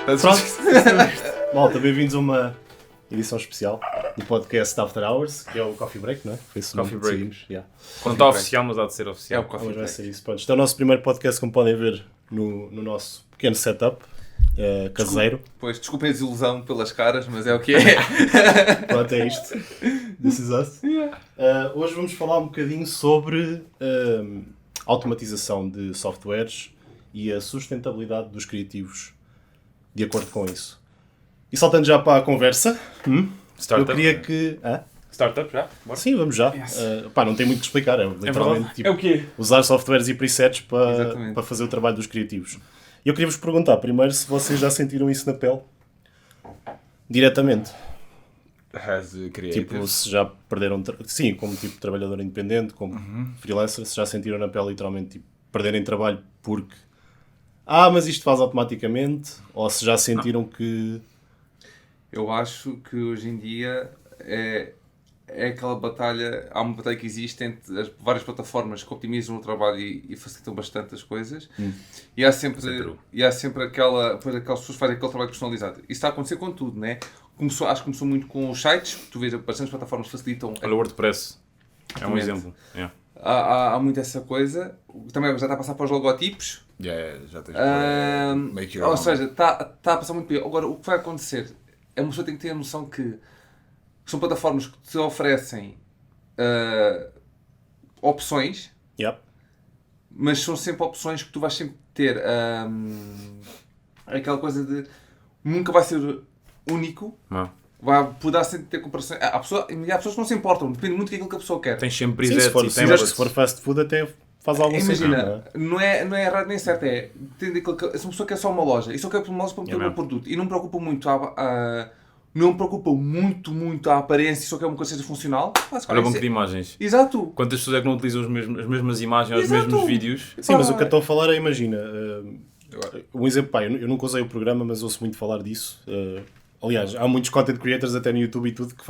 Pronto. Malta, bem-vindos a uma edição especial do podcast After Hours, que é o Coffee Break, não é? Foi isso. Coffee Break. Seguimos, yeah. Não está oficial, mas há de ser oficial. É o Coffee Mas vai Break. ser isso. Pronto, este é o nosso primeiro podcast, como podem ver no nosso pequeno setup caseiro. Pois, desculpem a desilusão pelas caras, mas é o que é. Pronto, é isto. This is us. Hoje vamos falar um bocadinho sobre automatização de softwares e a sustentabilidade dos criativos de acordo com isso. E saltando já para a conversa, Startup. eu queria que... Startup já? Bora. Sim, vamos já. Yes. Não tem muito que explicar, é literalmente verdade. É o quê? usar softwares e presets Exatamente. para fazer o trabalho dos criativos. E eu queria vos perguntar primeiro se vocês já sentiram isso na pele, diretamente. As creative. Tipo, se já perderam... Sim, como tipo trabalhador independente, como freelancer, se já sentiram na pele literalmente tipo, perderem trabalho porque... mas isto faz automaticamente, ou se já sentiram que... Eu acho que hoje em dia é aquela batalha, há uma batalha que existe entre as várias plataformas que optimizam o trabalho e facilitam bastante as coisas. E há sempre aquelas pessoas que fazem aquele trabalho personalizado. Isso está a acontecer com tudo, né? Acho que começou muito com os sites, tu vês bastantes plataformas que facilitam. Olha o WordPress. É um Exatamente. exemplo. Yeah. Há muito essa coisa. Também já está a passar para os logotipos. Já tens make your Ou own. seja, está a passar muito bem. Agora, o que vai acontecer é uma pessoa tem que ter a noção que são plataformas que te oferecem opções, Yep. mas são sempre opções que tu vais sempre ter aquela coisa de nunca vai ser único. Não. Poderá sempre ter comparações. Há pessoas que não se importam, depende muito daquilo que a pessoa quer. Tens sempre Sim, presets se e for, templates. se for fast food até faz algum sentido, não é? Imagina, não é errado nem certo, tendo aquilo que, se uma pessoa quer só uma loja e só quer uma loja para meter o meu mesmo. produto e não me preocupa muito não me preocupa muito a aparência e só quer uma coisa seja funcional, Olha o banco de imagens. Exato. Quantas pessoas é que não utilizam as mesmas imagens ou os Exato. mesmos vídeos? Sim, mas o que eu estou a falar é, imagina, um exemplo, eu nunca usei o programa, mas ouço muito falar disso. Aliás, há muitos content creators até no YouTube e tudo que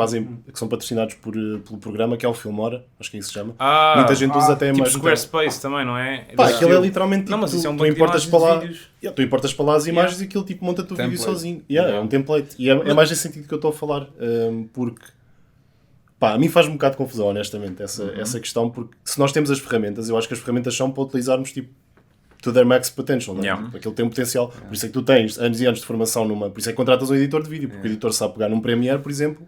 são patrocinados pelo programa, que é o Filmora, acho que é isso que se chama. Muita gente usa até tipo mais. Squarespace também, não é? Aquilo é literalmente tipo, Não, mas isso é um tu banco de importas imagens para lá, de vídeos. tu importas para lá as imagens e aquilo tipo monta-te o vídeo Template. sozinho. É um template. E é mais nesse sentido que eu estou a falar, porque a mim faz um bocado de confusão, honestamente, essa questão, porque se nós temos as ferramentas, eu acho que as ferramentas são para utilizarmos tipo to their max potential, não é? Yeah. Tipo, aquilo tem um potencial. Por isso é que tu tens anos e anos de formação por isso é que contratas um editor de vídeo, porque o editor sabe pegar num Premiere, por exemplo,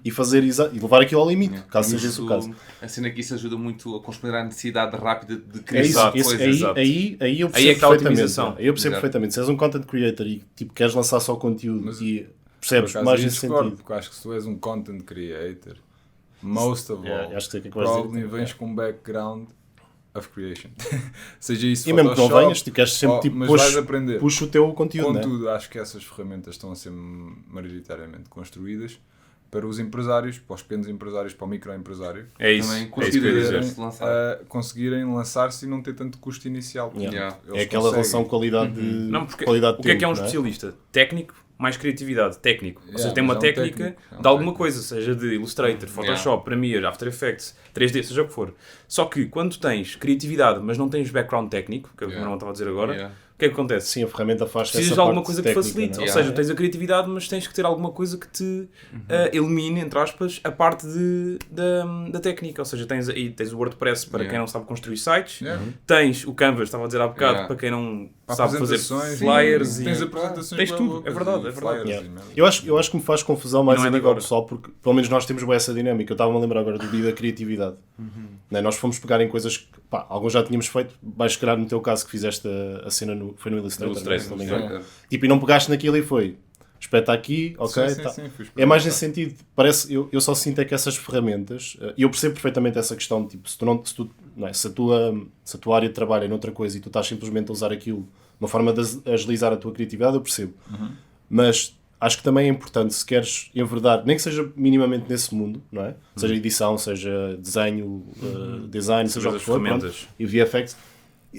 e fazer e levar aquilo ao limite, caso seja esse o caso. A cena que isso ajuda muito a corresponder à necessidade rápida de É criar isso, coisas. exato. aí eu Aí é percebo que está a perfeitamente. otimização. Aí eu percebo Exato. perfeitamente. Se és um content creator e tipo, queres lançar só conteúdo Mas, e Por percebes acaso, mais aí nesse discordo, sentido. porque acho que se tu és um content creator, most of all, Acho que sei o que é que vais dizer. probably vens com um background of creation. Seja isso E mesmo que não Photoshop, venhas, tu queres sempre tipo, mas vais aprender. puxa o teu conteúdo, né? Contudo, acho que essas ferramentas estão a ser maioritariamente construídas para os empresários, para os pequenos empresários, para o microempresário, É isso. Também É isso que eu ia conseguir dizer. se lançar. conseguirem lançar-se e não ter tanto custo inicial. Yeah. Eles É aquela conseguem. relação qualidade de Não, porque qualidade o que é um tempo, não especialista? Técnico mais criatividade. Técnico. Ou seja, Yeah, tem uma mas é um técnica técnico, é um de alguma técnico. coisa, seja de Illustrator, Photoshop, Premiere, After Effects, 3D, seja o que for. Só que quando tens criatividade, mas não tens background técnico, que é o que o Manuel estava a dizer agora, Yeah. o que é que acontece? Sim, a ferramenta faz Precisas essa de alguma parte coisa que técnica, facilite. não Ou é? seja, tens a criatividade, mas tens que ter alguma coisa que te elimine, entre aspas, a parte da técnica. Ou seja, tens o WordPress para quem não sabe construir sites, Yeah. Tens o Canvas, estava a dizer há bocado, Yeah. para quem não Para sabe fazer apresentações, flyers tens e... apresentações Tens bem tudo, loucas é verdade, e é verdade. flyers Yeah. e merda. Eu acho que me faz confusão mais Não é a de nível agora. pessoal, porque pelo menos nós temos bem essa dinâmica. Eu estava-me a lembrar agora do dia da criatividade. Né? Nós fomos pegar em coisas que alguns já tínhamos feito, vais calhar no teu caso que fizeste a cena foi no Illustrator, Illustrator, né? Se não me engano. Yeah. Tipo, e não pegaste naquilo e foi espeta aqui, ok, Sim, tá. sim, fui É mais experimentar. nesse sentido, parece, eu só sinto é que essas ferramentas, e eu percebo perfeitamente essa questão, tipo, se a tua área de trabalho é noutra coisa e tu estás simplesmente a usar aquilo de uma forma de agilizar a tua criatividade, eu percebo. Mas acho que também é importante, se queres enverdar, nem que seja minimamente nesse mundo, não é? Seja edição, seja desenho, design, seja o as que for, pronto, ferramentas. e VFX,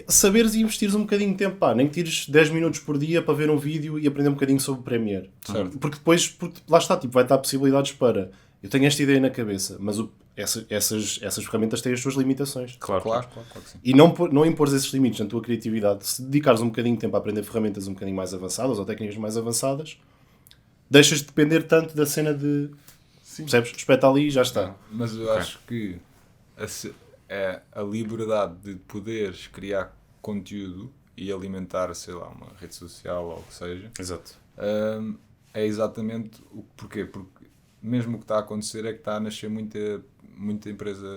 saberes e investires um bocadinho de tempo, nem que tires 10 minutos por dia para ver um vídeo e aprender um bocadinho sobre o Premiere. Certo. Porque depois, lá está, tipo, vai estar possibilidades para, eu tenho esta ideia na cabeça, mas essas ferramentas têm as suas limitações. Claro. Claro que sim. E não impores esses limites na tua criatividade, se dedicares um bocadinho de tempo a aprender ferramentas um bocadinho mais avançadas ou técnicas mais avançadas, deixas de depender tanto da cena de... Percebes? Espeta ali e já está. Mas eu acho que a liberdade de poderes criar conteúdo e alimentar, sei lá, uma rede social ou o que seja, Exato. é exatamente o porquê. Porque mesmo o que está a acontecer é que está a nascer muita empresa,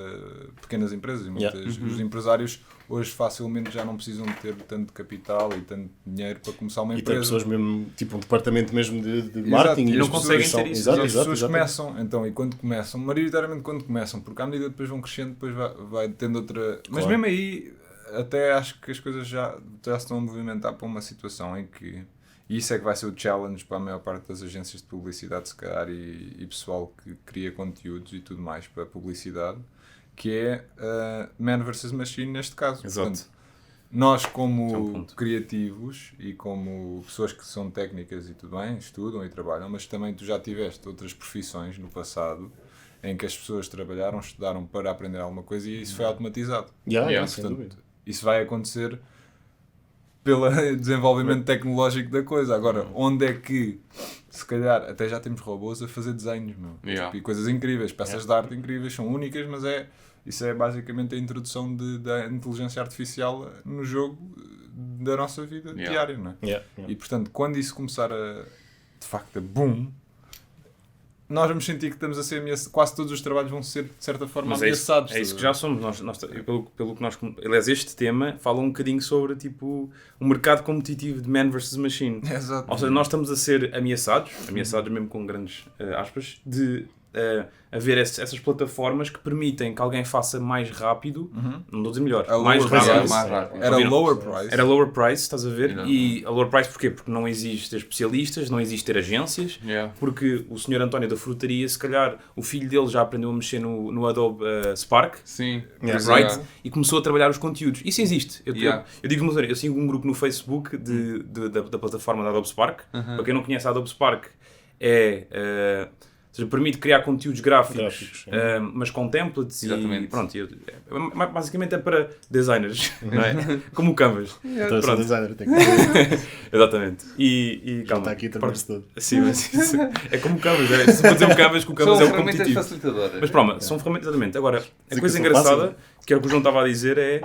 pequenas empresas, e os empresários hoje facilmente já não precisam de ter tanto capital e tanto dinheiro para começar uma E empresa. tem pessoas mesmo, tipo um departamento mesmo de Exato, marketing. e não as pessoas conseguem são- ter isso. Exato, E as exato, pessoas exato. começam, então, e quando começam, maioritariamente quando começam, porque à medida que depois vão crescendo, depois vai tendo outra... Mas Claro. mesmo aí, até acho que as coisas já se estão a movimentar para uma situação em que... E isso é que vai ser o challenge para a maior parte das agências de publicidade, se calhar, e pessoal que cria conteúdos e tudo mais para publicidade, que é man versus machine neste caso. Exato. Portanto, nós É um como ponto. criativos e como pessoas que são técnicas e tudo bem, estudam e trabalham, mas também tu já tiveste outras profissões no passado em que as pessoas trabalharam, estudaram para aprender alguma coisa e isso foi automatizado. Yeah, sem Portanto, dúvida. isso vai acontecer pelo desenvolvimento tecnológico da coisa. Agora, onde é que, se calhar, até já temos robôs a fazer desenhos, meu. Yeah. Tipo, e coisas incríveis, peças de arte incríveis, são únicas, mas isso é basicamente a introdução da inteligência artificial no jogo da nossa vida diária, não é? Yeah. E, portanto, quando isso começar de facto, a boom, nós vamos sentir que estamos a ser ameaçados. Quase todos os trabalhos vão ser, de certa forma, Mas ameaçados. é isso que já somos. Pelo que nós... Aliás, este tema fala um bocadinho sobre tipo, o mercado competitivo de man versus machine. Exato. Ou seja, nós estamos a ser ameaçados mesmo com grandes aspas, de haver essas plataformas que permitem que alguém faça mais rápido, não estou a dizer melhor, A mais lower rápido. price. mais rápido. Era Ouviram? lower price. Era lower price, estás a ver? Não. E a lower price porquê? Porque não existe ter especialistas, não existe ter agências, Yeah. porque o Sr. António da frutaria, se calhar, o filho dele já aprendeu a mexer no Adobe Spark, Sim. Yeah. right? E começou a trabalhar os conteúdos. Isso existe. Yeah. Eu digo, mas olha, eu sigo um grupo no Facebook da plataforma da Adobe Spark. Para quem não conhece a Adobe Spark, ou seja, permite criar conteúdos gráficos, mas com templates. Exatamente. E pronto, basicamente é para designers, não é? Como o Canvas. Então, eu sou Pronto. designer, tenho que Exatamente. E já calma. está aqui a trabalhar-se todo. Sim, mas isso é como o Canvas. Se for dizer o Canvas, que o Canvas São é o ferramentas competitivo. facilitadoras. Mas pronto, são ferramentas, exatamente. Agora, a que coisa são engraçada, fáceis. que é o que o João estava a dizer, é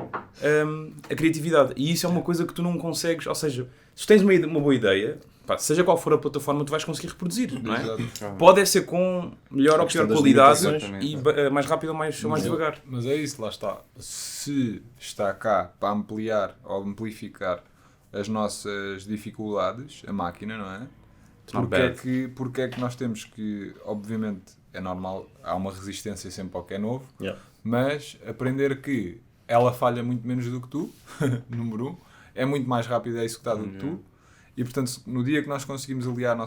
a criatividade. E isso é uma coisa que tu não consegues, ou seja, se tens uma boa ideia, pá, seja qual for a plataforma, tu vais conseguir reproduzir, não é? Exato. Pode ser com melhor ou questão pior das qualidade limitações. e mais rápido ou mais devagar. Mas é isso, lá está. Se está cá para ampliar ou amplificar as nossas dificuldades, a máquina, não é? Not Porque é que nós temos que, obviamente, é normal, há uma resistência sempre ao que é novo, Yeah. mas aprender que ela falha muito menos do que tu, número 1, é muito mais rápida a executar do que tu, e portanto, no dia que nós conseguimos aliar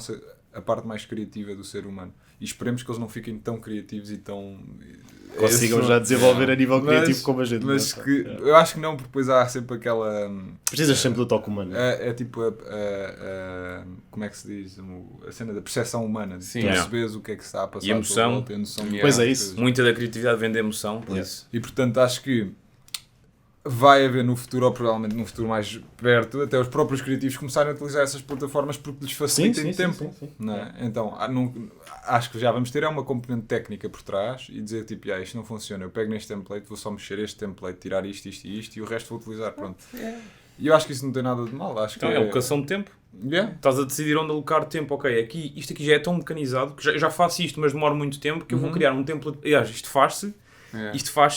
a parte mais criativa do ser humano, e esperemos que eles não fiquem tão criativos e tão... Consigam já desenvolver a nível criativo Mas- como a gente. Mas não é? que, eu acho que não, porque depois há sempre aquela... Precisas sempre do toque humano. É tipo como é que se diz? A cena da percepção humana. De Sim. tu Yeah. perceberes o que é que se está a passar. E a emoção. à tua volta, e a noção de Pois é várias isso. coisas. Muita da criatividade vem da emoção, por Yeah. isso. E portanto acho que vai haver no futuro, ou provavelmente num futuro mais perto, até os próprios criativos começarem a utilizar essas plataformas porque lhes facilitem tempo. Não é? Então acho que já vamos ter uma componente técnica por trás e dizer tipo, isto não funciona, eu pego neste template, vou só mexer este template, tirar isto e isto e o resto vou utilizar. Pronto. E eu acho que isso não tem nada de mal. Acho Então que é alocação de tempo. Yeah. Estás a decidir onde alocar tempo, ok, isto aqui já é tão mecanizado que já faço isto, mas demora muito tempo que eu vou criar um template. Aliás, isto faz-se,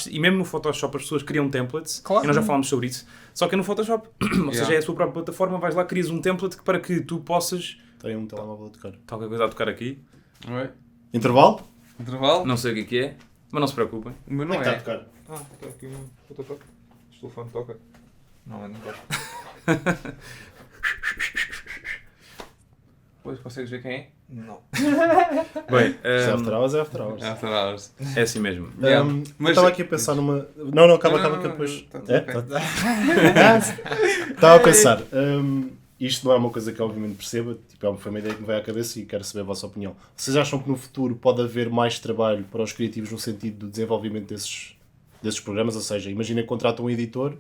e mesmo no Photoshop as pessoas criam templates, Claro. e nós já falámos sobre isso, só que no Photoshop, ou seja, é a sua própria plataforma, vais lá, crias um template para que tu possas. Tem um telemóvel a tocar. Está qualquer coisa a tocar aqui, Oi. Intervalo? Intervalo? não sei o que é, mas não se preocupem. O meu Como não é que está a é. tocar? Está aqui um toca. Este telefone toca. Não toca. Depois consegues ver quem é? Não. Bem, Se é after hours, é after hours. After Hours. é assim mesmo. Yeah. Eu Mas- estava aqui a pensar numa. Não, acaba Não, que não, depois. tá tudo É? bem. Estava a pensar. isto não é uma coisa que eu obviamente perceba, tipo, foi uma ideia que me veio à cabeça e quero saber a vossa opinião. Vocês acham que no futuro pode haver mais trabalho para os criativos no sentido do desenvolvimento desses programas? Ou seja, imagina que contratam um editor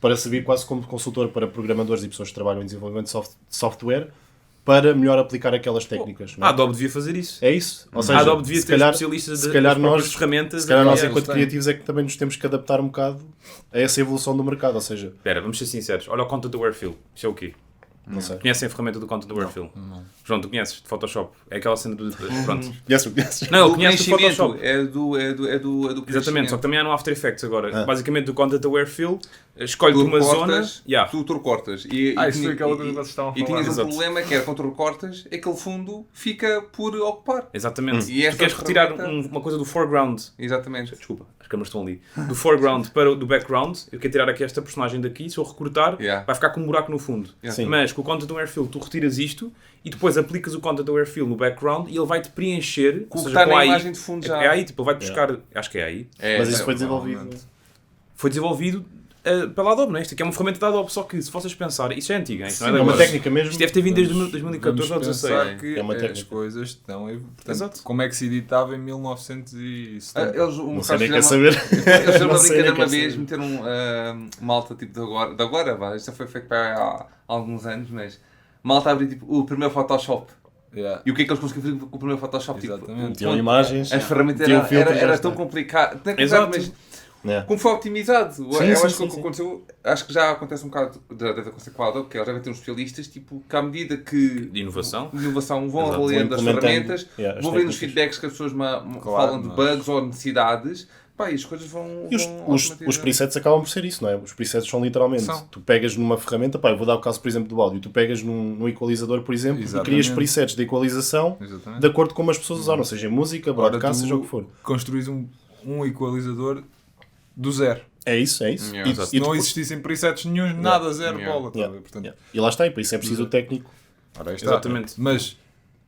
para servir quase como consultor para programadores e pessoas que trabalham em desenvolvimento de software para melhor aplicar aquelas técnicas. Não A é? Adobe devia fazer isso. É isso? Ou seja, A Adobe devia se ter calhar, especialistas se das calhar próprias nós, ferramentas. se calhar nós eles enquanto têm. criativos é que também nos temos que adaptar um bocado a essa evolução do mercado. Ou seja, Espera, vamos ser sinceros. Olha o Content Aware Fill. Isso é o quê? não sei. Conhecem a ferramenta do Content Aware Fill? João, tu conheces de Photoshop? É aquela cena do... Pronto. Conheces? Não, eu Do conheço do preenchimento, Photoshop. é do Exatamente, preenchimento. só que também há no After Effects agora. Ah. Basicamente, o Content Aware Fill, escolhe-te Tu uma zona... recortas, Yeah. tu recortas. E Isso foi aquela coisa que vocês estavam a E falar. tinhas um Exato. problema que era quando tu recortas, aquele fundo fica por ocupar. Exatamente. E Tu essa queres retirar ferramenta- uma coisa do foreground. Exatamente. Desculpa, as câmaras estão ali. Do foreground para o do background. Eu quero tirar aqui esta personagem daqui. Se eu recortar, Yeah. vai ficar com um buraco no fundo. Yeah. Sim. Mas com o Content Aware Fill, tu retiras isto e depois aplicas o Content Aware Fill no background e ele vai-te preencher. Com ou o que seja, está na AI. imagem de fundo já. É AI, tipo, ele vai buscar. Acho que é AI. É, Mas isso é, foi desenvolvido. provavelmente. Foi desenvolvido pela Adobe, não é? Isto aqui é uma ferramenta da Adobe, só que se vocês pensarem, isso é antigo, hein? Isto não É é de uma agora. técnica mesmo. Isto deve ter vindo desde Vamos 2014 ou pensar 2016. que É uma as técnica. coisas estão... Portanto, Exato. como é que se editava em 1970? Eles, Não sei nem quer saber. Eles Não uma sei nem brincadeira quer uma vez, saber. meteram malta tipo de agora, vá, isto já foi feito há alguns anos, mas malta abriu tipo, o primeiro Photoshop. Yeah. E o que é que eles conseguiram fazer com o primeiro Photoshop? Exatamente. Tinham imagens. As ferramentas tinham era, filtros, era já tão está. complicado. Exato. Mas É. como foi otimizado. Sim, Eu sim, acho sim, que o que sim. aconteceu, acho que já acontece um bocado, deve acontecer com a Adobe, porque eles devem ter uns especialistas, tipo, que à medida que De inovação. de inovação vão Exato, avaliando vão as implementando, ferramentas, yeah, as vão vendo os técnicas. feedbacks que as pessoas Claro, falam de mas- bugs ou necessidades, pá, e as coisas vão. E os vão os presets acabam por ser isso, não é? Os presets são literalmente, São. tu pegas numa ferramenta, pá, eu vou dar o caso, por exemplo, do áudio, tu pegas num equalizador, por exemplo, Exatamente. e crias presets de equalização Exatamente. de acordo com como as pessoas usaram, seja música, Agora broadcast, tu seja o que for. construís um equalizador do zero. É isso, é isso. Yeah. E, Se e não depois- existissem presets nenhum, nada, zero Yeah. bola. tá a Yeah. ver? Portanto, Yeah. E lá está, e para isso é preciso o técnico. ora, aí está. Exatamente. Mas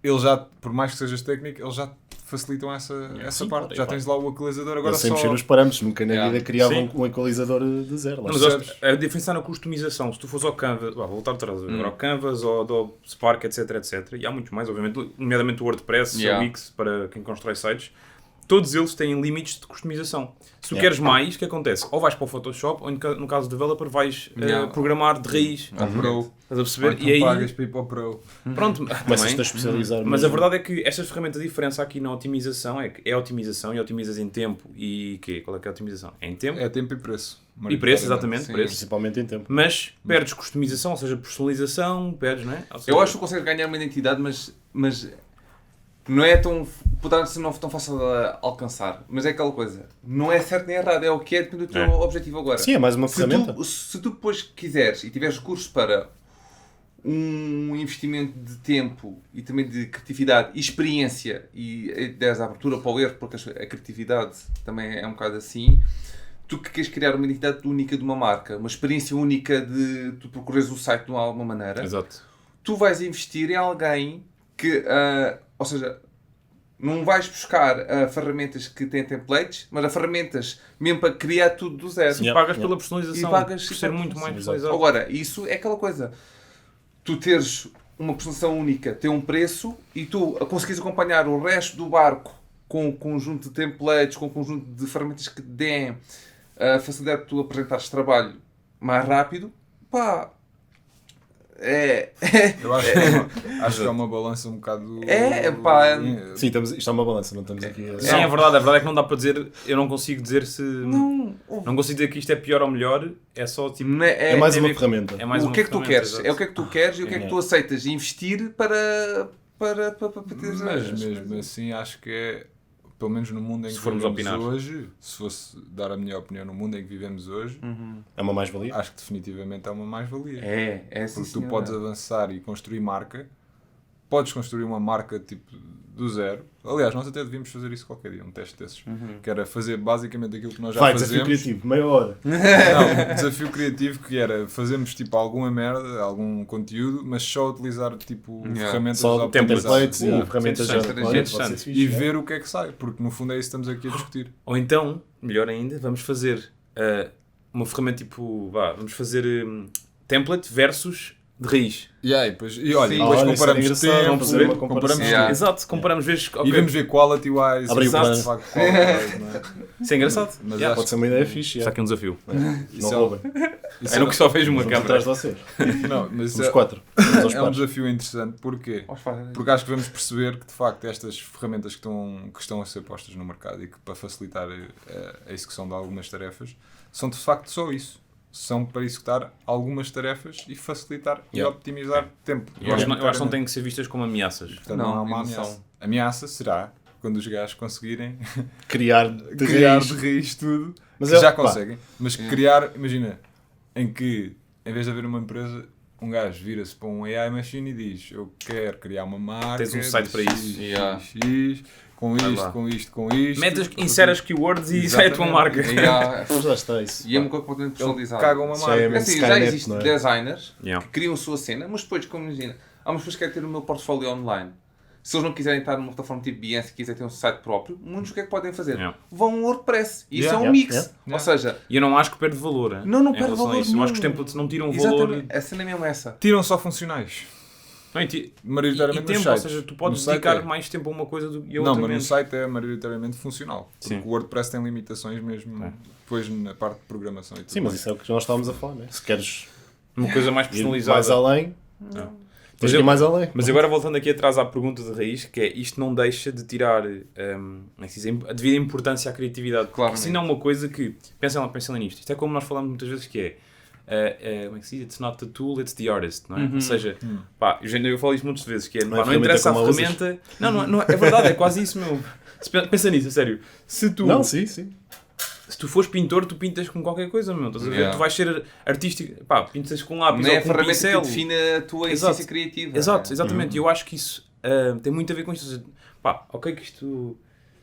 ele já, por mais que sejas técnico, eles já facilitam essa Sim, parte. claro, Já pá. tens lá o equalizador, agora Eu sei só... mexer nos parâmetros, nunca na Yeah. vida criava Sim. um equalizador de zero. Lá Mas está. acho que a diferença está na customização. Se tu fores ao Canvas, vou voltar atrás, agora ao Canvas, ao Spark, etc, etc. E há muito mais, obviamente, nomeadamente o WordPress, Yeah. o Wix, para quem constrói sites. Todos eles têm limites de customização. Se tu Yeah. queres mais, o que acontece? Ou vais para o Photoshop, ou no caso do developer vais Yeah. programar de raiz. Ao Pro. Estás a Ou perceber? então E aí, pagas para ir para o Pro. pronto, Começas-te também. a especializar. Mas a mesmo. verdade é que estas ferramentas, a diferença aqui na otimização é que é otimização e otimizas em tempo e quê? Qual é que é a otimização? É em tempo É tempo e preço. e preço, exatamente, Sim. preço. Principalmente em tempo. Mas perdes customização, ou seja, personalização, perdes, não é? Ou seja, Eu acho que tu consegues ganhar uma identidade, mas não é tão. Poderá ser não tão fácil de alcançar. Mas é aquela coisa. Não é certo nem errado, é o que é, depende do teu É. objetivo agora. Sim, é mais uma Se ferramenta. se tu depois quiseres e tiveres recursos para um investimento de tempo e também de criatividade e experiência e deres a abertura para o erro, porque a criatividade também é um bocado assim, tu que queres criar uma identidade única de uma marca, uma experiência única de tu procurares o site de alguma maneira, Exato. tu vais investir em alguém que, ou seja, não vais buscar ferramentas que têm templates, mas a ferramentas mesmo para criar tudo do zero. Sim, Yeah, pagas yeah. pela personalização, E pagas por ser pela muito mais personalização. personalizado. Agora, isso é aquela coisa. Tu teres uma personalização única, ter um preço e tu conseguires acompanhar o resto do barco com um conjunto de templates, com um conjunto de ferramentas que te deem a facilidade de tu apresentares trabalho mais rápido, pá, Eu acho que é uma balança um bocado... pá. Sim, isto é uma balança, não estamos aqui a... Sim, é verdade. A verdade é que não dá para dizer, eu não consigo dizer se... Não consigo dizer que isto é pior ou melhor, é só tipo... Não É mais tem uma a ver com- ferramenta. É mais o uma que é que tu ferramenta, queres? exato. É o que é que tu queres e o que é que tu aceitas investir para teres Mas mesmo assim acho que é, pelo menos no mundo em Se que formos vivemos opinar. hoje, se fosse dar a minha opinião no mundo em que vivemos hoje, É uma mais-valia. acho que definitivamente é uma mais-valia. É assim, Porque tu senhora. podes avançar e construir marca, podes construir uma marca tipo do zero. Aliás, nós até devíamos fazer isso qualquer dia, um teste desses. Que era fazer basicamente aquilo que nós já Vai, desafio fazemos. criativo, meia hora. Não, desafio criativo que era fazermos tipo alguma merda, algum conteúdo, mas só utilizar tipo Yeah. ferramentas Só optimizadas. templates e Sim, ferramentas já interessante, pode ser interessante. fixe, E é. ver o que é que sai, porque no fundo é isso que estamos aqui a discutir. Ou então, melhor ainda, vamos fazer uma ferramenta tipo... vamos fazer template versus de raiz. E olha, Sim. depois Olha, comparamos isso era engraçado, tempo, fazer uma comparamos comparação. Yeah. Exato, comparamos vezes. e vamos ver quality wise. Abrir o Exato. plano. de facto, quality wise, não é? Isso é engraçado. Mas Yeah. Pode ser uma ideia fixe. Está aqui um desafio. Não roubem. Eu não que só vejo uma Vamos câmera. atrás de vocês. Não, mas Somos 4. Vamos aos é um pares. desafio interessante. Porquê? Porque acho que vamos perceber que de facto estas ferramentas que estão a ser postas no mercado e que para facilitar a execução de algumas tarefas são de facto só isso. São para executar algumas tarefas e facilitar e optimizar tempo. Eu acho que não têm que ser vistas como ameaças. Portanto, Não, não há uma não são. ameaça. A ameaça será quando os gajos conseguirem Criar de criar raiz. de raiz tudo, Mas que é- já pá. conseguem. Mas criar, imagina, em que em vez de haver uma empresa, um gajo vira-se para um AI machine e diz: eu quero criar uma marca. Tens um site de para X, isso. Yeah. X, com Vai isto, lá. com isto, com isto. Metas, inseras keywords e sai a tua marca. Mas lá está isso. E é uma coisa completamente personalizada. Cagam uma Isso marca. é É assim, já Skynet, existem não é? designers Yeah. que criam a sua cena, mas depois, como imagina, há umas pessoas que querem ter o meu portfólio online. Se eles não quiserem estar numa plataforma tipo Behance e quiserem ter um site próprio, muitos o que é que podem fazer? Yeah. Vão a um WordPress. E isso Yeah. é um mix. Yeah. Ou seja, E eu não acho que perde valor. Não em perde relação a valor isso. Eu acho que os nenhum. templates não tiram valor. exatamente, a cena é mesmo essa. Tiram só funcionais. Não, e Maioritariamente nos tempo, ou sites. seja, tu podes No site dedicar é. mais tempo a uma coisa do que a Não, outra mas no menos. site é maioritariamente funcional. Porque Sim. o WordPress tem limitações mesmo depois na parte de programação e tudo. Sim, mas mais. isso é o que nós estávamos a falar, né? Se queres Uma coisa mais ir personalizada. mais além, Não. tens de ir mais além. Mas agora voltando aqui atrás à pergunta de raiz, que é isto não deixa de tirar como é que se diz, a devida importância à criatividade. Porque Claramente. se não é uma coisa que. Pensem lá nisto. Isto é como nós falamos muitas vezes que é. Como é que se diz? It's not the tool, it's the artist, não é? Ou seja, pá, eu falo isto muitas vezes, que é, Não é pá, a não ferramenta interessa a como a usas. ferramenta. Não, é verdade, é quase isso, meu. Pensa nisso, a sério. Se tu, Não, sim, sim. se tu fores pintor, tu pintas com qualquer coisa, meu. Estás a ver? Yeah. Tu vais ser artístico, pá, pintas com lápis Não é ou a com ferramenta pincel. que define a tua Exato. essência criativa. Exato, exatamente. E eu acho que isso tem muito a ver com isto. Ou seja, pá, ok que isto...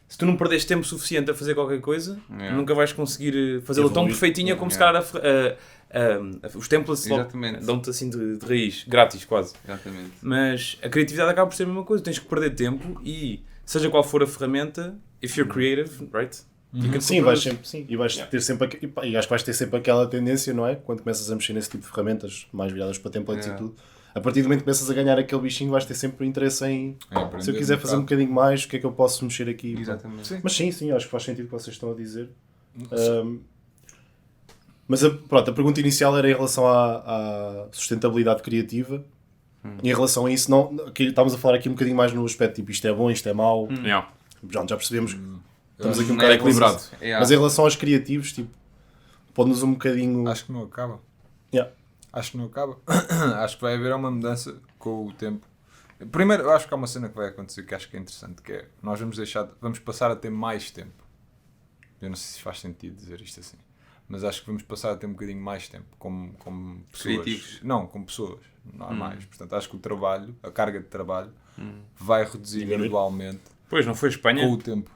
Se tu não perdes tempo suficiente a fazer qualquer coisa, Yeah. nunca vais conseguir fazê-la tão Evoluir. perfeitinha como se Yeah. calhar os templates logo Exatamente. dão-te assim de raiz, grátis quase. Exatamente. Mas a criatividade acaba por ser a mesma coisa. Tens que perder tempo e, seja qual for a ferramenta, if you're creative, right? You can Sim, put vais it- sempre, sim. E vais ter sempre, e pá, e acho que vais ter sempre aquela tendência, não é? Quando começas a mexer nesse tipo de ferramentas, mais viradas para templates Yeah. e tudo, a partir do momento que começas a ganhar aquele bichinho, vais ter sempre interesse em, aprender se eu quiser fazer um bocadinho mais, o que é que eu posso mexer aqui? Exatamente. Sim. Mas sim, acho que faz sentido o que vocês estão a dizer. Mas pronto, a pergunta inicial era em relação à sustentabilidade criativa. E em relação a isso, não, aqui, estávamos a falar aqui um bocadinho mais no aspecto tipo isto é bom, isto é mau. Yeah. Já percebemos que estamos aqui um Não bocado é equilibrado. Yeah. Mas em relação aos criativos, tipo, pode-nos um bocadinho. Acho que não acaba. Yeah. Acho que não acaba. Acho que vai haver uma mudança com o tempo. Primeiro, eu acho que há uma cena que vai acontecer que acho que é interessante, que é, nós vamos passar a ter mais tempo. Eu não sei se faz sentido dizer isto assim, mas acho que vamos passar a ter um bocadinho mais tempo como pessoas. Criativos. Não, como pessoas, não há mais. Portanto, acho que o trabalho, a carga de trabalho, vai reduzir Diminuir. gradualmente Pois, não foi Espanha? com o tempo.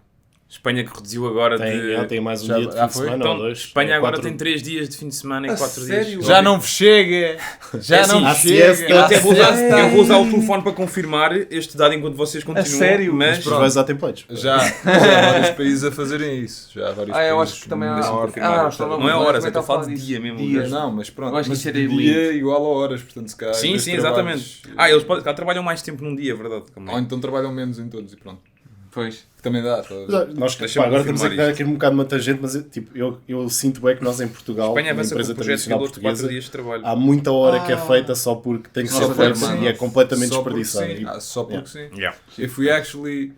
Espanha que reduziu agora de... Tem mais um Já- dia de já fim de foi? semana Então, ou dois. Espanha ou agora quatro. tem 3 dias de fim de semana e A 4 sério? dias. Já não vos chega! Já É não assim, vos a chega! siesta- Eu até vou usar, Sério? eu vou usar o telefone para confirmar este dado enquanto vocês continuam. sério? Mas Mas vais usar templates. Já há vários países a fazerem isso. Já há vários Eu países acho que também há. na ordem. não é horas, é estou a falar de dia mesmo. Dias. Não, mas pronto. Eu acho que mas isso era dia igual a horas, portanto, se calhar. em sim, vez sim, de exatamente. trabalhos- Eles podem, trabalham mais tempo num dia, é verdade. Calma aí. Ou então trabalham menos em todos e pronto. Pois. Que também dá. Tá? Nós, Deixa-me agora estamos confirmar aqui um bocado de uma tangente, mas tipo, eu sinto bem que nós em Portugal, Espanha uma avança com empresa um projeto tradicional piloto de 4 portuguesa, dias de trabalho. há muita hora que é feita só porque tem que Só ser porque feita sim. e é completamente Só porque desperdiçada. sim. E, Só porque sim. Yeah. If we actually.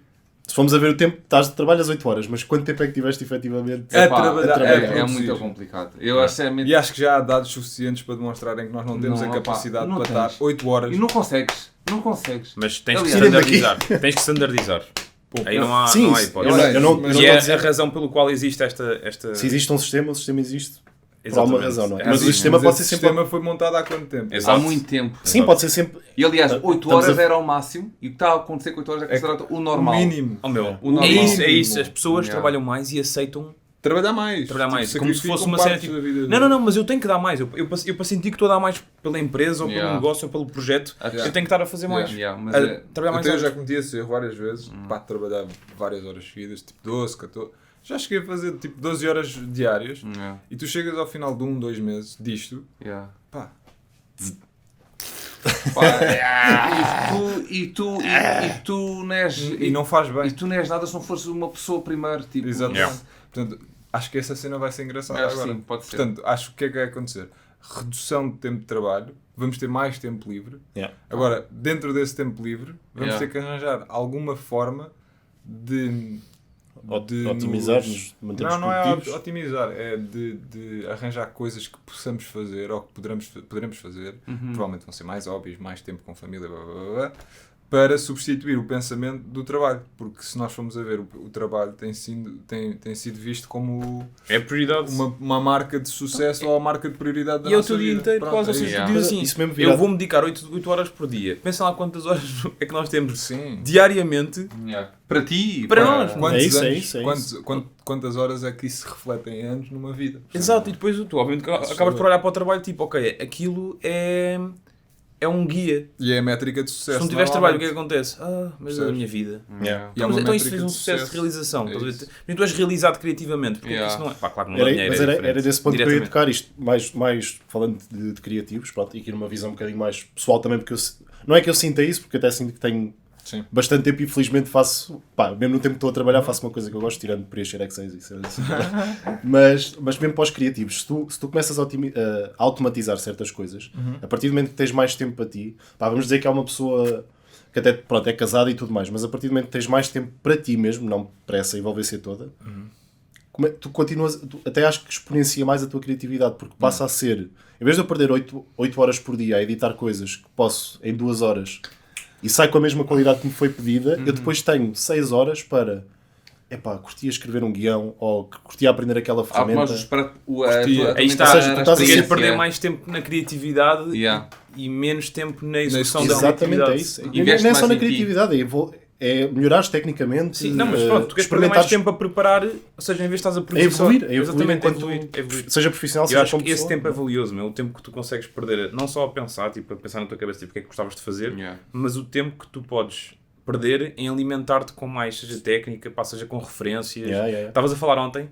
se formos a ver o tempo, trabalhas 8 horas, mas quanto tempo é que tiveste efetivamente? É Epá, trabalhar, é produzir. muito complicado. Eu acho E acho que já há dados suficientes para demonstrarem que nós não temos Não, a opá, capacidade não para tens. estar 8 horas. E não consegues. Não consegues. Mas tens que Aliás, standardizar. Tens que standardizar. Aí não há, Sim, não há eu hipótese. não- eu não Mas E estou é a a dizer- razão pelo qual existe esta... Se existe um sistema, o sistema existe por Exatamente. alguma razão, não é? É Mas assim, o sistema Mas pode esse ser sempre. sistema foi montado há quanto tempo? Exato. Há muito tempo. Sim, pode ser sempre. E aliás, 8 Estamos horas a- era o máximo e o que está a acontecer com 8 horas é considerado o normal. O mínimo. Oh, meu, O normal. é isso, é isso. As pessoas Yeah. trabalham mais e aceitam Trabalhar mais. trabalhar mais. Tipo, Como se fosse sacrificam uma cena partes tipo... da vida Não, não, não, mas eu tenho que dar mais. Eu para sentir que estou a dar mais pela empresa ou pelo Yeah. negócio ou pelo projeto, Yeah. eu tenho que estar a fazer mais. Yeah, mas A é- trabalhar mais Até eu já horas. cometi esse erro várias vezes, pá, trabalhar várias horas seguidas, tipo 12, 14. Já cheguei a fazer tipo 12 horas diárias Yeah, e tu chegas ao final de 1, 2 meses disto, yeah. pá, E tu não faz bem. E tu não és nada se não fores uma pessoa primeiro. Tipo, Exatamente. Portanto, acho que essa cena vai ser engraçada agora. Sim, pode ser. Portanto, acho que o que é que vai acontecer? Redução de tempo de trabalho, vamos ter mais tempo livre. Yeah. Agora, dentro desse tempo livre, vamos Yeah. ter que arranjar alguma forma de Otimizar-nos, manter-nos não é produtivos. otimizar, é de arranjar coisas que possamos fazer ou que poderemos fazer, provavelmente vão ser mais hobbies, mais tempo com família, blá, blá, blá, blá, para substituir o pensamento do trabalho, porque se nós formos a ver, o trabalho tem sido visto como É prioridade. uma marca de sucesso ou a marca de prioridade da E é o nossa teu dia vida. inteiro, Pronto, quase. Ou é seja, isso. tu dizes assim, Isso mesmo eu virado. vou-me dedicar 8 horas por dia. Pensa lá quantas horas é que nós temos Sim. diariamente. Para ti, Para nós. Quantos É isso, é anos, isso, é isso. quantas horas é que isso se reflete em anos numa vida? Exato, e depois tu, obviamente, acabas por olhar para o trabalho tipo, ok, aquilo é um guia. E é a métrica de Se sucesso. não tiveres trabalho, o que é normalmente. que acontece? Mas é a Percebes? minha vida. Yeah. E é uma Então isso métrica fez um de sucesso de realização. É estás a ver? isso. E tu és realizado criativamente. Porque Yeah. isso não é. Pá, claro que não dá dinheiro. Mas é era diferente. desse ponto que eu ia Diretamente. tocar isto, mais falando de criativos, pronto, e aqui numa visão um bocadinho mais pessoal também, porque não é que eu sinta isso, porque até sinto que tenho Sim. bastante tempo e felizmente faço, pá, mesmo no tempo que estou a trabalhar, faço uma coisa que eu gosto, tirando preencher Excel e cenas assim. mas mesmo para os criativos, se tu começas a automatizar certas coisas, a partir do momento que tens mais tempo para ti, pá, vamos dizer que há uma pessoa que até pronto, é casada e tudo mais, mas a partir do momento que tens mais tempo para ti mesmo, não para essa envolvência toda, tu continuas, até acho que exponencia mais a tua criatividade, porque passa a ser, em vez de eu perder 8 horas por dia a editar coisas que posso em 2 horas e sai com a mesma qualidade que me foi pedida, eu depois tenho 6 horas para curtia escrever um guião ou curtia aprender aquela ferramenta. Aí está, Ou seja, tu estás a queres ser- perder mais tempo na criatividade Yeah. e menos tempo na execução da Exatamente, é criatividade. isso. Investe Não é só mais na em ti. criatividade, é melhorares tecnicamente. Sim, não, mas pronto, tu queres perder mais tempo a preparar, ou seja, em vez de estás a produzir só- evoluir exatamente, enquanto evoluir. seja profissional, Eu seja acho como que esse pessoa. tempo é valioso, meu. O tempo que tu consegues perder, não só a pensar, tipo, a pensar na tua cabeça, tipo, o que é que gostavas de fazer, Yeah. mas o tempo que tu podes perder em alimentar-te com mais, seja técnica, pá, seja com referências. Yeah. Estavas a falar ontem,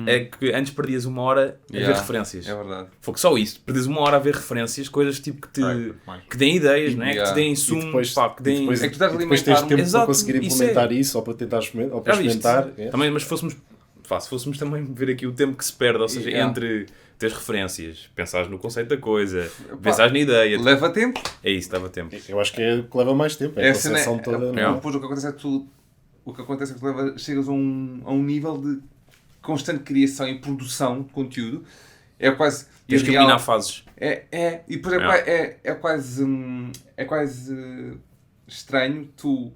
é que antes perdias 1 hora a ver Yeah. referências. É verdade. Foi que só isso, perdes 1 hora a ver referências, coisas tipo que deem ideias, não é? Yeah. Que te deem E insumo, depois, pá, que deem... É que tu estás a depois tens alimentar tempo Exato, para conseguir isso implementar isso ou para tentar experimentar, ou para Já viste? experimentar. Também, mas se fôssemos também ver aqui o tempo que se perde, ou seja, Yeah. entre teres referências, pensares no conceito da coisa, pensares na ideia, Leva tempo. é isso, dava tempo. Eu acho que é o que leva mais tempo, é a concepção toda. não é? Depois o que acontece é que tu chegas a um nível de constante criação e produção de conteúdo. É quase Tens que irreal. eliminar fases. E depois é quase estranho tu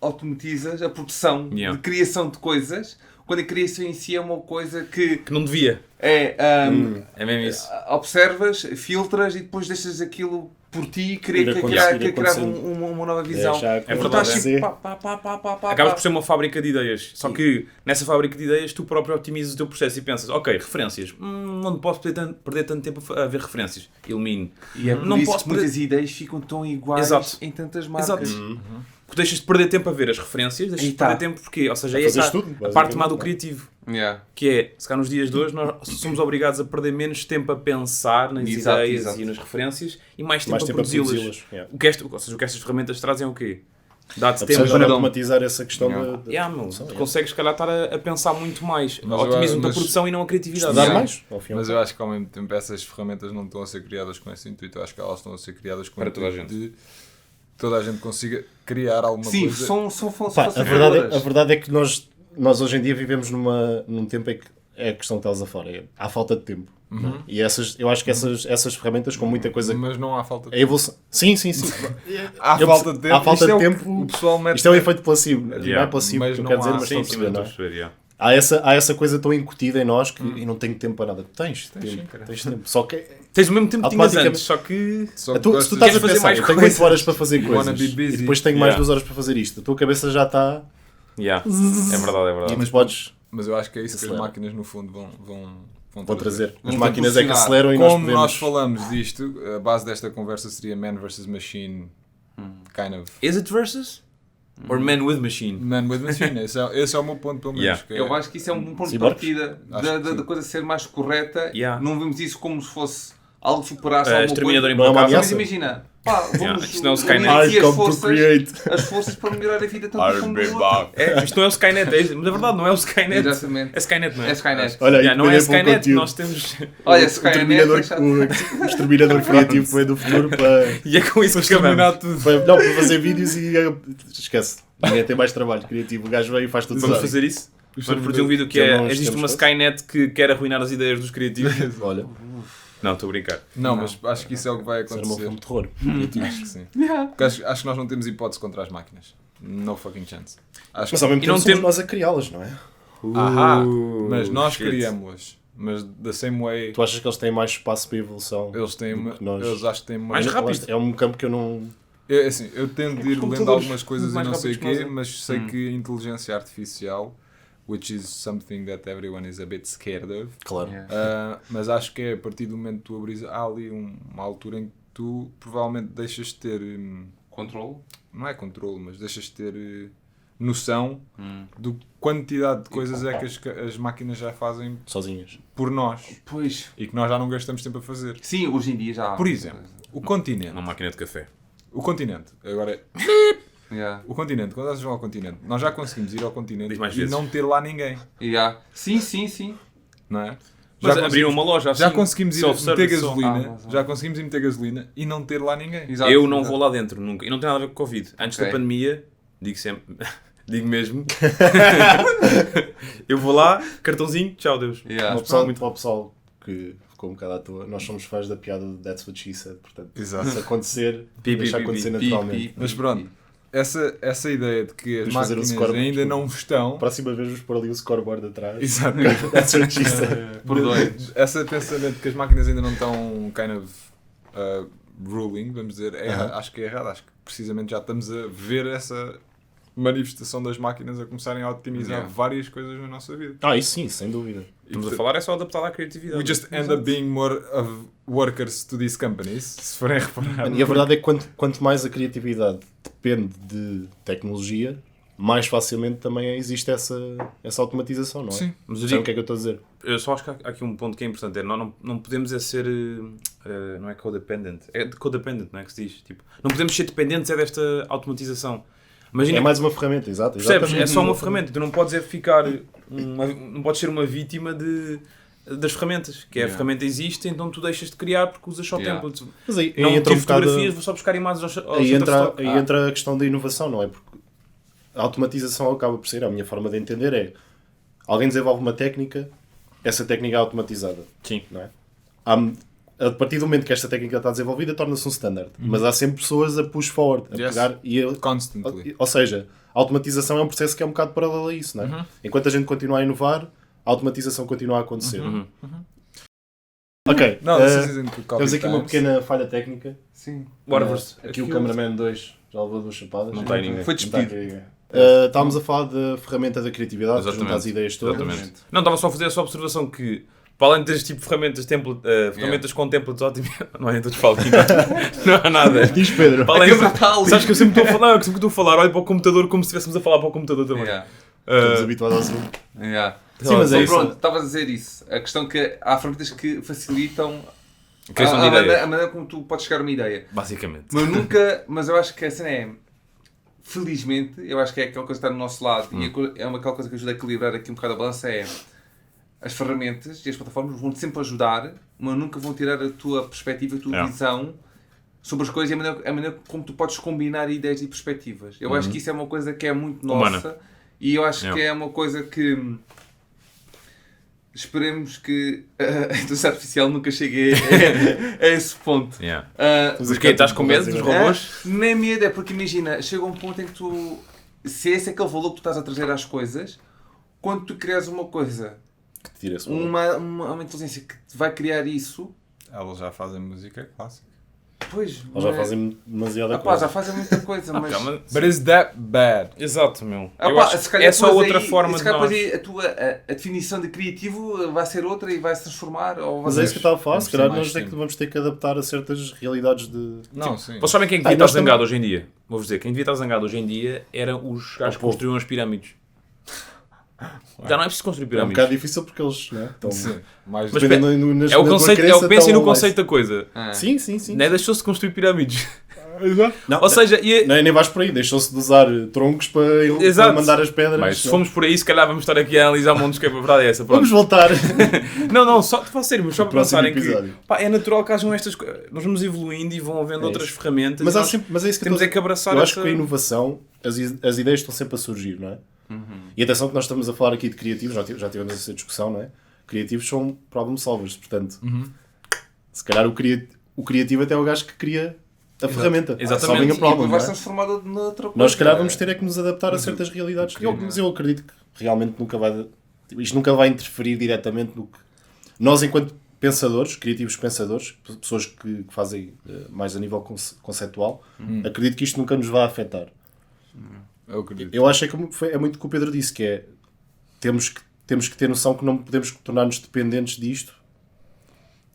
automatizas a produção Yeah. de criação de coisas, quando a criação em si é uma coisa que Que não devia. é É mesmo isso. observas, filtras e depois deixas aquilo por ti e Ir criar acontecendo. uma nova visão. já É Tu verdade, estás é. tipo, pá. Acabas por ser uma fábrica de ideias. Só que nessa fábrica de ideias tu próprio otimizas o teu processo e pensas, ok, referências. Não posso perder tanto tempo a ver referências. Elimino. E é por Não isso posso que muitas ideias ficam tão iguais Exato. em tantas marcas. Exato. Tu deixas de perder tempo a ver as referências, deixas Aí de tá. perder tempo porque, ou seja, aí Fazes está tudo, a parte má do basicamente. criativo. Yeah. Que é, se cá nos dias de hoje, nós somos obrigados a perder menos tempo a pensar nas Exato, ideias exato. e nas referências e mais tempo Mais a tempo a produzi-las. produzi-las. Yeah. Ou seja, o que estas ferramentas trazem é o quê? Dá-te A tempo pessoa para... para automatizar essa questão Yeah. da Yeah, meu, produção, tu yeah. consegues, se calhar, estar a pensar muito mais. Mas eu- Otimizam-te a mas- produção e não a criatividade. Estudar Yeah. mais, ao fim e ao Mas cabo. eu acho que ao mesmo tempo essas ferramentas não estão a ser criadas com esse intuito. Eu acho que elas estão a ser criadas com Para o toda a intuito gente. de toda a gente consiga criar alguma Sim, coisa. são Pá, a facilitadoras. verdade é que nós hoje em dia vivemos num tempo em que é a questão que estás a fora, há falta de tempo. não é? E eu acho que essas ferramentas com muita coisa. Mas não há falta de A evolução. Sim. Há Eu falta de tempo. há falta Isto é de o que tempo. O pessoal mete. Isto é um efeito placebo. Não Yeah. é placebo Mas que eu não quero dizer, há- mas Sim, estão a sim, mas perceber, estou não a é? perceber, yeah. Há essa coisa tão incutida em nós que eu não tenho tempo para nada. Tens tempo. Tens tempo. Só que Tens o mesmo tempo que tinhas Automaticamente- antes, só que... Só se que tu gostas- estás a Queres fazer pensar, mais eu tenho coisas. 8 horas para fazer You wanna coisas be busy. e depois tenho mais Yeah. 2 horas para fazer isto. A tua cabeça já está Yeah. É verdade, é verdade. e tu podes Mas eu acho que é isso que as Acelera. máquinas no fundo vão trazer. As Vão máquinas é que proporcionar. aceleram e nós Como podemos... nós falamos disto, a base desta conversa seria man versus machine, kind of. Is it versus? Or man with machine? Man with machine. Esse é o meu ponto, pelo menos. Yeah. que é- Eu acho que isso é um ponto de Cyborgs? partida Acho que da sim. coisa ser mais correta. Yeah. Não vemos isso como se fosse algo superasse alguma Exterminador coisa. Não é uma implacável. Mas ameaça. imagina, pá, vamos isto não é o Skynet. unir aqui I come to create. as forças para melhorar a vida tanto como do outro. Isto não é o Skynet, mas na verdade não é o Skynet. Exatamente. É Skynet, não é? É Skynet. Olha, Não é independente pelo Skynet, conteúdo. nós temos... Olha, o Skynet... exterminador, o exterminador criativo foi do futuro para... E é com isso que Terminar acabamos. tudo. Não, para fazer vídeos e esquece. Ninguém tem mais trabalho criativo. O gajo veio e faz tudo Vamos sozinho. fazer isso? Vamos produzir um vídeo que Já é... não Existe temos uma coisa. Skynet que quer arruinar as ideias dos criativos. Olha, Não, estou a brincar. Não, mas acho que isso é o que vai isso era um acontecer. filme de terror. Acho que sim. Porque acho que nós não temos hipótese contra as máquinas. No fucking chance. Acho Mas ao mesmo E não tempo somos tem- nós a criá-las, não é? Ahá, mas nós shit. criamos-las. Mas da same way, Tu achas que eles têm mais espaço para evolução? eles têm do uma, que nós? eles acho que têm uma... Mais rápido. É um campo que eu não... Assim, eu tento de ir lendo computadores algumas coisas e mais não sei o rápidos que quê, nós, mas sei que a inteligência artificial, which is something that everyone is a bit scared of, Claro. mas acho que é a partir do momento que tu abris, há ali uma altura em que tu provavelmente deixas de ter, Controle? não é controle, mas deixas de ter noção do quantidade de coisas é que as máquinas já fazem Sozinhas. por nós Pois. e que nós já não gastamos tempo a fazer. Sim, hoje em dia já há. Por exemplo, o continente. Uma máquina de café. O continente. Agora, Yeah. o continente, quando vocês vão ao continente, nós já conseguimos ir ao continente Diz mais e vezes. não ter lá ninguém, Yeah. Sim. não é? Mas Já abriram conseguimos- uma loja assim. Já conseguimos ir meter self-service só. gasolina, mas- já conseguimos ir meter gasolina e não ter lá ninguém. Exato. Eu não vou lá dentro nunca. E não tem nada a ver com Covid. Antes Ok. da pandemia, digo sempre, digo mesmo, eu vou lá, cartãozinho, tchau Deus. Yeah. Para o pessoal, para o pessoal que ficou um bocado à toa, nós somos fãs da piada de That's What She Said. Portanto, Exato. se acontecer, Pi, pi, deixar pi, acontecer pi, naturalmente. Mas pronto, essa ideia de que as Vamos fazer um máquinas score ainda não estão... Próxima vez vamos pôr ali o scoreboard atrás. Exato. That's What She Said. Por dois. Esse pensamento de que as máquinas ainda não estão kind of ruling, vamos dizer, acho que é errado. Acho que precisamente já estamos a ver essa manifestação das máquinas a começarem a otimizar Yeah. várias coisas na nossa vida. Isso sim, sem dúvida. Estamos a falar é só adaptado à criatividade. We just end up being more of workers to these companies, se forem reparar. E a verdade é que quanto mais a criatividade depende de tecnologia, mais facilmente também existe essa automatização, não é? Sim. Mas eu Sabe digo, o que é que eu estou a dizer? eu só acho que há aqui um ponto que é importante. É, não podemos é ser... não é codependent. É codependent, não é que se diz? Tipo, não podemos ser dependentes desta automatização. Imagina, É mais uma ferramenta, exato. percebes? exatamente. É só uma ferramenta. Tu não podes é ficar... não podes ser uma vítima das ferramentas. Que é a ferramenta existe, então tu deixas de criar porque usas só Yeah. templates. Mas aí Não entra tiro um bocado... fotografias, vou só buscar imagens ao Aí Shutterstock. entra a questão da inovação, não é? Porque a automatização acaba por ser, a minha forma de entender é, alguém desenvolve uma técnica, essa técnica é automatizada. Sim. Não é? A partir do momento que esta técnica está desenvolvida, torna-se um standard. Mas há sempre pessoas a push forward, a Yes. pegar e a, Constantly. ou seja, a automatização é um processo que é um bocado paralelo a isso, não é? Enquanto a gente continua a inovar, a automatização continua a acontecer. Ok, Não, this isn't the copy temos aqui uma times. pequena falha técnica. Sim. Whatever. Aqui o cameraman 2 já levou 2 chapadas. Não tem ninguém. Foi Não está despedido. aqui ninguém. Estávamos a falar da ferramenta da criatividade, Exatamente. juntar as ideias todas. Exatamente. Não, estava só a fazer essa observação que, para além deste tipo de ferramentas, ferramentas com templates ótimas, não é? Então te falo aqui, não há nada. Diz Pedro. Para além Aquilo está ali. sabes que eu sempre estou a falar, olho para o computador como se estivéssemos a falar para o computador também. Yeah. Estamos habituados ao Zoom. Yeah. Sim, mas é Então, isso. pronto, estavas a dizer isso. A questão que há ferramentas que facilitam A criação de ideia. a maneira como tu podes chegar a uma ideia. Basicamente. Mas eu acho que a cena é, felizmente, eu acho que é aquela coisa que está do nosso lado e aquela coisa que ajuda a equilibrar aqui um bocado a balança é as ferramentas e as plataformas vão-te sempre ajudar, mas nunca vão tirar a tua perspectiva, a tua Yeah. visão sobre as coisas e a maneira como tu podes combinar ideias e perspectivas. Eu acho que isso é uma coisa que é muito Humana. nossa e eu acho Yeah. que é uma coisa que esperemos que a inteligência artificial nunca chegue a esse ponto. Yeah. Mas Porque estás com medo dos robôs? Nem medo, é porque imagina, chega um ponto em que tu, se esse é aquele valor que tu estás a trazer às coisas, quando tu crias uma coisa, Que te tira esse valor. uma inteligência que te vai criar isso, Elas já fazem música clássica. pois. Eles já fazem demasiada Ah, pá, coisa. já fazem muita coisa, mas. Calma. But is that bad? Exato, meu. Ah, Eu pá, acho se que calhar é só depois outra aí- forma se de calhar nós. depois aí a definição de criativo vai ser outra e vai se transformar. Ou vai Mas ser... é isso que eu estava a falar, Vamos se calhar ter mais nós é que tempo. vamos ter que adaptar a certas realidades de... Não, sim. Vocês sabem quem é que Ah, devia nós estar zangado também- hoje em dia? Vou-vos dizer, quem devia estar zangado hoje em dia eram os gajos que povo. construíam as pirâmides. Já não é preciso construir É um pirâmides. bocado difícil porque eles, né, estão... Sim, mais Mas dependendo nas- É o na tua conceito, crença, pensem no estão conceito da coisa. Sim, sim, sim. Né? Deixou-se de construir pirâmides. Não, Ou seja, nem vais por aí, deixou-se de usar troncos para Exato. mandar as pedras. mas se formos por aí, se calhar vamos estar aqui a analisar montes, que a verdade é essa. Pronto. Vamos voltar. Não, só para sério, mas só No para pensar em próximo que episódio. pá, é natural que hajam estas coisas. Nós vamos evoluindo e vão havendo É outras isso. ferramentas. Mas, e há nós sempre, mas é isso que temos eu é que abraçar Eu acho essa... que com a inovação as ideias estão sempre a surgir, não é? E atenção que nós estamos a falar aqui de criativos, já tivemos essa discussão, não é? Criativos são problem solvers, portanto, se calhar o criativo até é o gajo que cria a ferramenta. Exatamente. Solving a E problem, depois não vai é? ser transformada noutra coisa. Nós, se calhar, vamos ter é que nos adaptar a certas realidades. Mas eu acredito que realmente isto nunca vai interferir diretamente no que... Nós, enquanto pensadores, criativos pensadores, pessoas que fazem mais a nível conceptual, acredito que isto nunca nos vai afetar. Eu acredito. Eu acho é muito o que o Pedro disse, que é temos que ter noção que não podemos tornar-nos dependentes disto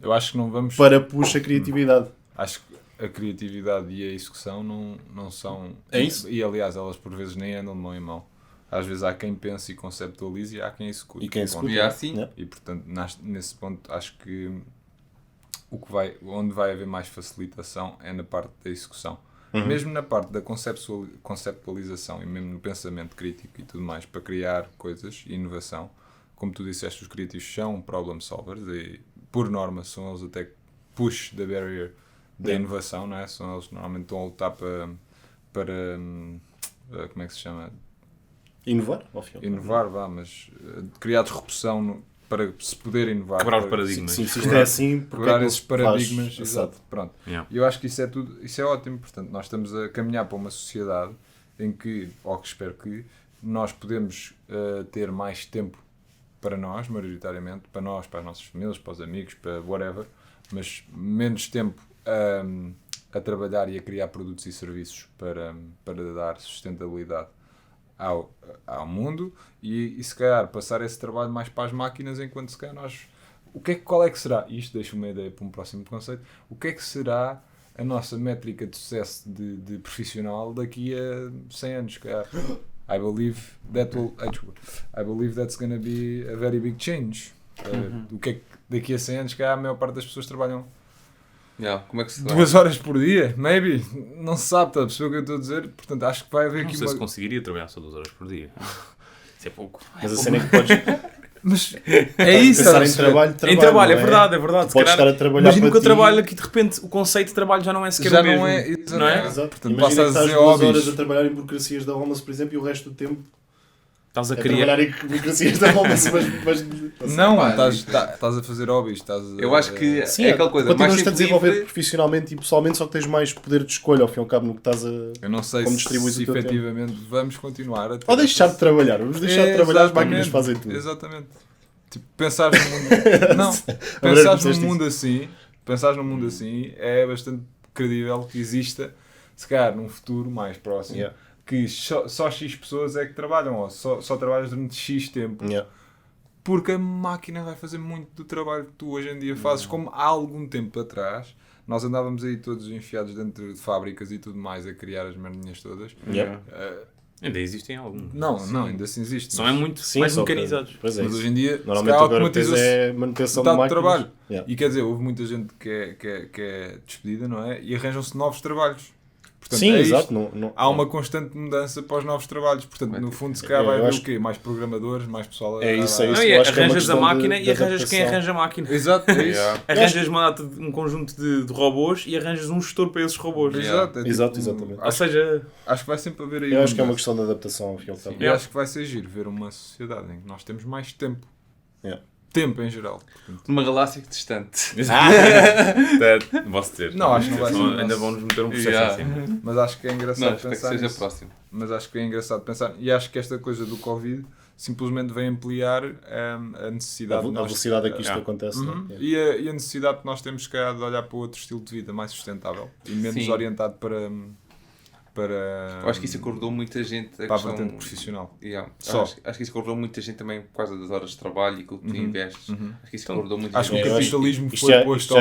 Eu acho que não vamos... para puxar a criatividade. Acho que a criatividade e a execução não são... É isso. E aliás, elas por vezes nem andam de mão em mão. Às vezes há quem pense e conceptualize e há quem execute. E quem executa. E assim, Yeah. E portanto, nesse ponto, acho que onde vai haver mais facilitação é na parte da execução. Mesmo na parte da conceptualização e mesmo no pensamento crítico e tudo mais, para criar coisas e inovação, como tu disseste, os criativos são problem solvers e, por norma, são eles até que push the barrier da inovação, não é? São eles que normalmente estão a lutar para como é que se chama? Inovar, ao fim. Inovar, mas criar disrupção para se poder inovar. Quebrar os para- paradigmas. Sim, se isto é assim, porque quebrar é que esses não se faz? paradigmas, exato, pronto. Yeah. E eu acho que isso é tudo, isso é ótimo, portanto, nós estamos a caminhar para uma sociedade em que, ou que espero que, nós podemos ter mais tempo para nós, maioritariamente, para nós, para as nossas famílias, para os amigos, para whatever, mas menos tempo a trabalhar e a criar produtos e serviços para dar sustentabilidade ao mundo e se calhar passar esse trabalho mais para as máquinas, enquanto se calhar nós... Qual é que será, e isto deixa uma ideia para um próximo conceito, o que é que será a nossa métrica de sucesso de profissional daqui a 100 anos, se calhar? I believe that's going to be a very big change. O que é que daqui a 100 anos, se calhar a maior parte das pessoas trabalham como é que se dá? 2 horas por dia, maybe, não se sabe, está a perceber o que eu estou a dizer? Portanto, acho que vai haver Não aqui sei se uma... conseguiria trabalhar só 2 horas por dia. Isso é pouco. Mas a cena é que podes Mas é isso, pensar estás em a perceber? trabalho, Em trabalho, não é verdade, é verdade. Tu Se podes calhar, estar a trabalhar imagino que para eu ti. trabalho aqui de repente o conceito de trabalho já não é sequer Já o mesmo. não é, não é? Exato. Portanto, Imagina passas que a estás dizer 2 hobbies. horas a trabalhar em burocracias da Homeless, por exemplo, e o resto do tempo Estás a a criar. trabalhar em burocracias da Homeless, mas Não, Pá, estás a fazer hobbies, estás a... Eu acho que sim, é aquela coisa mais continuas-te a tempo desenvolver livre. profissionalmente e pessoalmente, só que tens mais poder de escolha ao fim e ao cabo no que estás a... Eu não sei como distribuis se o teu efetivamente vamos continuar a ter Ou deixar de trabalhar, vamos deixar de trabalhar, as máquinas fazem tudo. Exatamente. Tipo, pensares no mundo... Não, pensares num mundo assim é bastante credível que exista, se calhar num futuro mais próximo, Yeah. que só X pessoas é que trabalham, ou só trabalhas durante X tempo. Yeah. Porque a máquina vai fazer muito do trabalho que tu hoje em dia fazes, como há algum tempo atrás nós andávamos aí todos enfiados dentro de fábricas e tudo mais a criar as merdinhas todas. Yeah. Ainda existem alguns. Não, ainda assim existe. Só é muito Sim, mais só que- mecanizados. Pois é Mas isso. hoje em dia se Normalmente calhar agora tens automatiza-se é manutenção de metade do máquinas. trabalho. Yeah. E quer dizer, houve muita gente que é despedida, não é? E arranjam-se novos trabalhos. Portanto, Sim, é isto. exato. Não, Há uma constante mudança para os novos trabalhos. Portanto, no fundo, se calhar É, vai eu haver acho o quê? Mais programadores, mais pessoal a... É isso, é a- isso. Não, e eu acho que é uma arranjas a questão máquina de e arranjas quem adaptação. arranja a máquina. Exato, é isso. Yeah. Arranjas um conjunto de robôs e arranjas um gestor para esses robôs. Exato, é Exato, tipo, exatamente. Ou seja, Acho que vai sempre haver aí Eu acho que é uma mudança. questão de adaptação ao fim e ao cabo. E acho que vai ser giro ver uma sociedade em que nós temos mais tempo. Yeah. Tempo em geral. Portanto, Uma galáxia distante. não posso dizer. Não, acho que não vai ser. Ainda vão nos meter um processo Yeah. assim. mas acho que é Não, engraçado espero que pensar seja nisso. próximo. Mas acho que é engraçado pensar. E acho que esta coisa do Covid simplesmente vem ampliar a A necessidade de nós- velocidade a que isto Yeah. acontece. Uhum. né? E a necessidade que nós temos, se calhar, de olhar para outro estilo de vida mais sustentável e menos Sim. orientado para Eu acho que isso acordou muita gente. para a vertente profissional. Yeah. Só. Acho que isso acordou muita gente também por causa das horas de trabalho e aquilo que tu investes. Acho que isso acordou muita Acho que gente. o Eu acho capitalismo Isto foi já, posto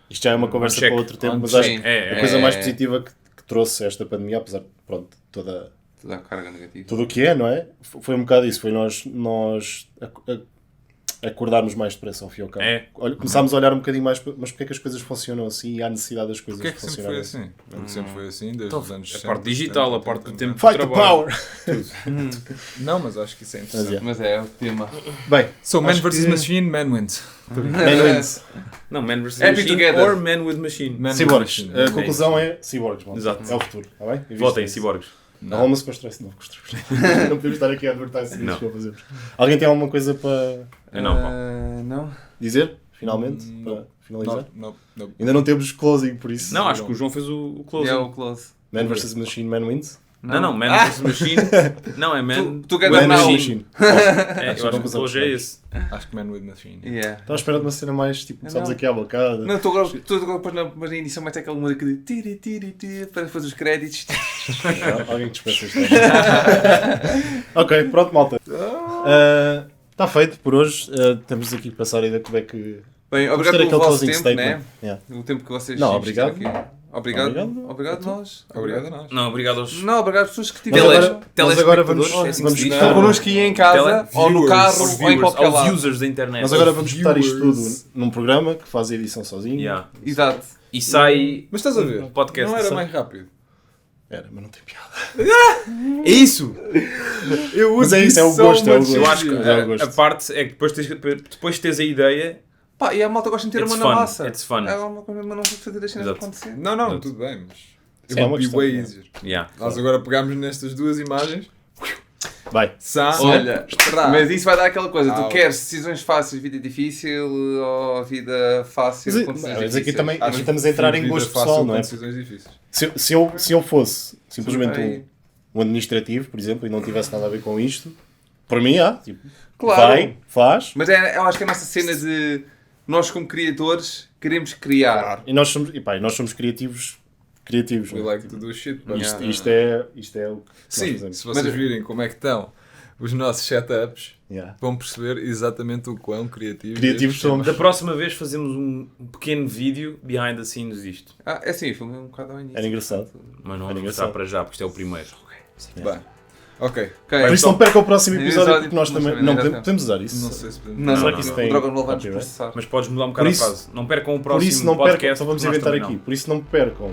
isto já é uma conversa check. para outro tempo, On mas check. acho que É, a coisa mais positiva que trouxe esta pandemia, apesar de pronto, toda Toda a carga negativa. Tudo o que é, não é? Foi um bocado isso, foi nós acordarmos mais depressa ao fim e ao cabo. Começámos a olhar um bocadinho mais, mas porque é que as coisas funcionam assim e há necessidade das coisas Porque é que sempre foi funcionarem assim? Porque sempre foi assim, desde os anos 60. A parte digital, a parte do tempo de Fight the trabalho. power! Não, mas acho que isso é interessante. Mas é o tema. Bem, So, Man acho vs que- Machine, Man wins. Man wins. Não, Man vs. Happy Machine together. or Man with Machine. Man Cyborgs. Machine. A conclusão é cyborgs, mano. Exato. É o futuro, está bem? E Votem em visto isso. ciborgues. Não, mas constrói-se novo, não podemos estar aqui a advertir isso Não. que eu fazemos. Alguém tem alguma coisa para Não, pá. Não. dizer, finalmente, para finalizar? Não. Ainda não temos closing, por isso. Não, acho que o João fez o closing. É o close. Man vs Machine, Man wins. Não, Man vs Machine. Não, é Man Together with now. Machine. É, eu acho que o Não close é esse. Acho que Man with Machine. Yeah. Estava à espera de uma cena mais, tipo, Não. sabes aqui à bocada. Não, estou agora depois na edição mete aquela música de tiri para fazer os créditos. Alguém que despeça isto. Ok, pronto, malta. Está feito por hoje. Temos aqui que passar a ideia como é que... Bem, Vamos obrigado ter pelo aquele vosso closing tempo, né? statement. Yeah. O tempo que vocês Não, investiram obrigado. aqui. Obrigado Obrigado. nós. Obrigado a nós. Não, obrigado aos Não, obrigado às pessoas que Nós tiveram. agora- nós agora vamos- telespectadores, é assim que vamos se diz. buscar- Estão connosco aí em casa, ou no Viewers. carro, Aos ou em viewers, qualquer aos lado. users da internet. Nós agora vamos botar isto tudo Viewers. num programa que faz a edição sozinho. Yeah. Exato. E sai Mas estás a ver? um podcast. Não era sai- mais rápido. Era, mas não tem piada. É isso! Eu Mas é isso, é o gosto, é o gosto. Eu acho que É o gosto. a parte é que depois de teres a ideia, Pá, e a malta gosta de ter It's uma na fun, massa. it's fun. É uma coisa, mas não vou fazer as cenas Exato. acontecer. Não, tudo bem, mas... Sim, é uma It'd be questão, way é. easier. yeah. Nós agora pegámos nestas duas imagens. Vai. Olha, mas isso vai dar aquela coisa. Tu Ah, queres decisões fáceis, vida difícil, ou vida fácil Mas, com decisões mas aqui difíceis? também aqui estamos a entrar em Vida gosto fácil pessoal, com não é? decisões difíceis. Se eu fosse simplesmente Bem. um administrativo, por exemplo, e não tivesse nada a ver com isto, para mim, tipo, Claro. vai, faz, Mas eu acho que a nossa cena de nós como criadores queremos criar. e nós somos criativos, We não é? like to do shit. but- Isto é o que nós Sim, fazemos. se vocês virem como é que estão os nossos setups, Yeah. vão perceber exatamente o quão criativos Criativos estes somos. Da próxima vez fazemos um pequeno vídeo behind the scenes disto. É assim, o filme é um bocado ao início. Era engraçado. Mas não Era vamos engraçado. começar para já, porque isto é o primeiro. temas. Bem, ok. Ok. Por isso não perca o próximo episódio, Episódio, porque nós nós também... também Não, exatamente. podemos usar isso. Não sei se podemos... Não, Será não, que isso não. tem O Dragon Ball vai-nos copyright? processar. Mas podes mudar um Por bocado isso- a frase. Não percam o Por próximo isso não percam, podcast. só vamos porque nós inventar também aqui, por isso não percam